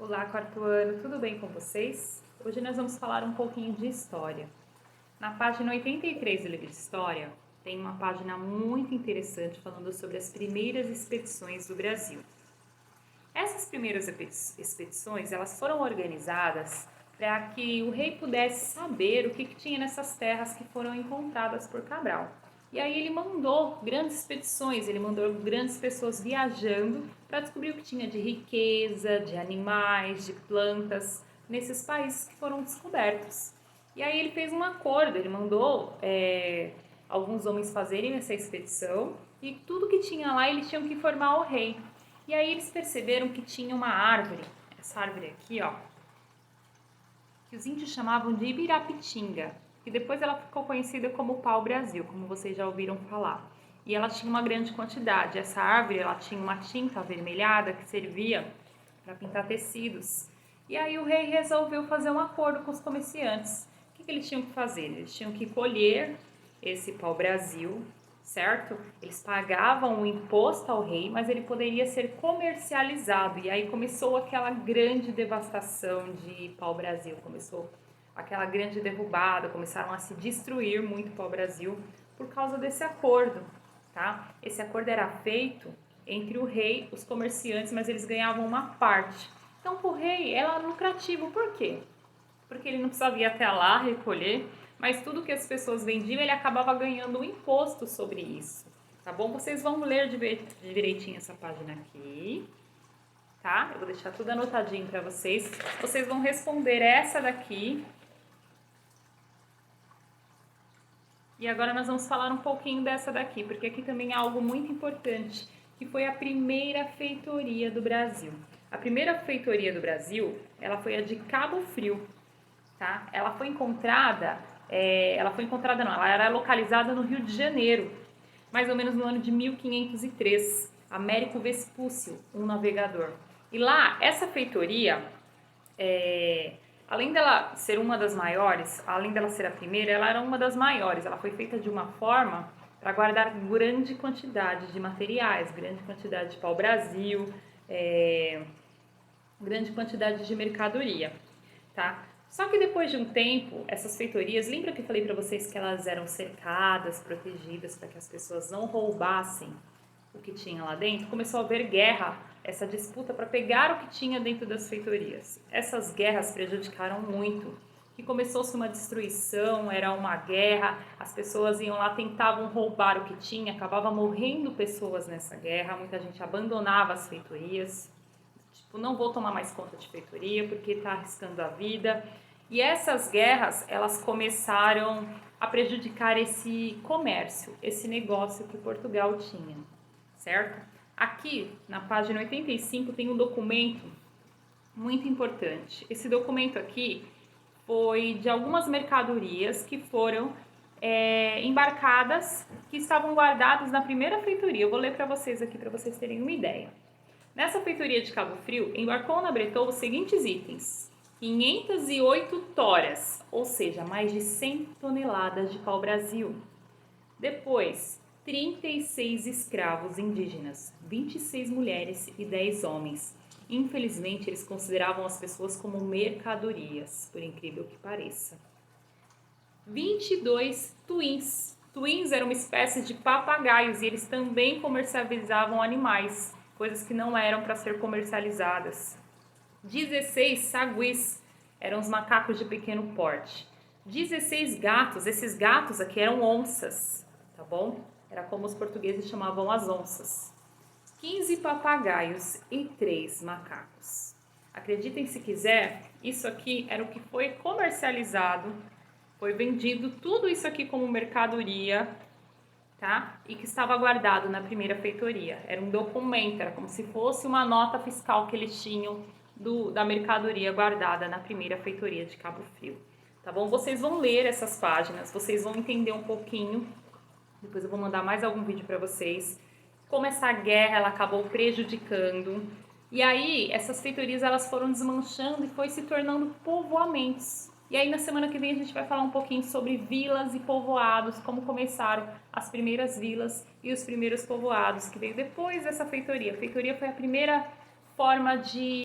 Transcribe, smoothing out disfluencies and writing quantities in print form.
Olá, quarto ano, tudo bem com vocês? Hoje nós vamos falar um pouquinho de história. Na página 83 do livro de História, tem uma página muito interessante falando sobre as primeiras expedições do Brasil. Essas primeiras expedições, elas foram organizadas para que o rei pudesse saber o que tinha nessas terras que foram encontradas por Cabral. E aí ele mandou grandes expedições, ele mandou grandes pessoas viajando para descobrir o que tinha de riqueza, de animais, de plantas nesses países que foram descobertos. E aí ele fez um acordo, ele mandou alguns homens fazerem essa expedição e tudo que tinha lá eles tinham que informar o rei. E aí eles perceberam que tinha uma árvore, essa árvore aqui, ó, que os índios chamavam de Ibirapitinga, que depois ela ficou conhecida como pau-brasil, como vocês já ouviram falar. E ela tinha uma grande quantidade. Essa árvore, ela tinha uma tinta avermelhada que servia para pintar tecidos. E aí o rei resolveu fazer um acordo com os comerciantes. O que eles tinham que fazer? Eles tinham que colher esse pau-brasil, certo? Eles pagavam o imposto ao rei, mas ele poderia ser comercializado. E aí começou aquela grande devastação de pau-brasil, começou aquela grande derrubada, começaram a se destruir muito pau-brasil por causa desse acordo, tá? Esse acordo era feito entre o rei e os comerciantes, mas eles ganhavam uma parte. Então, para o rei, era lucrativo. Por quê? Porque ele não precisava ir até lá recolher, mas tudo que as pessoas vendiam, ele acabava ganhando um imposto sobre isso, tá bom? Vocês vão ler direitinho essa página aqui, tá? Eu vou deixar tudo anotadinho para vocês. Vocês vão responder essa daqui. E agora nós vamos falar um pouquinho dessa daqui, porque aqui também é algo muito importante, que foi a primeira feitoria do Brasil. A primeira feitoria do Brasil, ela foi a de Cabo Frio, tá? Ela foi encontrada não, ela era localizada no Rio de Janeiro, mais ou menos no ano de 1503, Américo Vespúcio, um navegador. E lá, essa feitoria, além dela ser uma das maiores, além dela ser a primeira, ela era uma das maiores. Ela foi feita de uma forma para guardar grande quantidade de materiais, grande quantidade de pau-brasil, grande quantidade de mercadoria, tá? Só que depois de um tempo, essas feitorias, lembra que eu falei para vocês que elas eram cercadas, protegidas, para que as pessoas não roubassem o que tinha lá dentro? Começou a haver guerra, essa disputa para pegar o que tinha dentro das feitorias. Essas guerras prejudicaram muito, que começou-se uma destruição, era uma guerra, as pessoas iam lá, tentavam roubar o que tinha, acabava morrendo pessoas nessa guerra, muita gente abandonava as feitorias. Tipo, não vou tomar mais conta de feitoria porque está arriscando a vida. E essas guerras, elas começaram a prejudicar esse comércio, esse negócio que Portugal tinha, certo? Aqui, na página 85, tem um documento muito importante. Esse documento aqui foi de algumas mercadorias que foram embarcadas, que estavam guardadas na primeira feitoria. Eu vou ler para vocês aqui, para vocês terem uma ideia. Nessa feitoria de Cabo Frio, embarcou na Breton os seguintes itens: 508 toras, ou seja, mais de 100 toneladas de pau-brasil. Depois, 36 escravos indígenas, 26 mulheres e 10 homens. Infelizmente, eles consideravam as pessoas como mercadorias, por incrível que pareça. 22 twins. Twins eram uma espécie de papagaios e eles também comercializavam animais, coisas que não eram para ser comercializadas. 16 saguis, eram os macacos de pequeno porte. 16 gatos, esses gatos aqui eram onças, tá bom? Era como os portugueses chamavam as onças. 15 papagaios e 3 macacos. Acreditem se quiser, isso aqui era o que foi comercializado, foi vendido tudo isso aqui como mercadoria, tá? E que estava guardado na primeira feitoria. Era um documento, era como se fosse uma nota fiscal que eles tinham da mercadoria guardada na primeira feitoria de Cabo Frio. Tá bom? Vocês vão ler essas páginas, vocês vão entender um pouquinho. Depois eu vou mandar mais algum vídeo para vocês. Como essa guerra ela acabou prejudicando. E aí, essas feitorias elas foram desmanchando e foi se tornando povoamentos. E aí, na semana que vem, a gente vai falar um pouquinho sobre vilas e povoados, como começaram as primeiras vilas e os primeiros povoados, que veio depois dessa feitoria. A feitoria foi a primeira forma de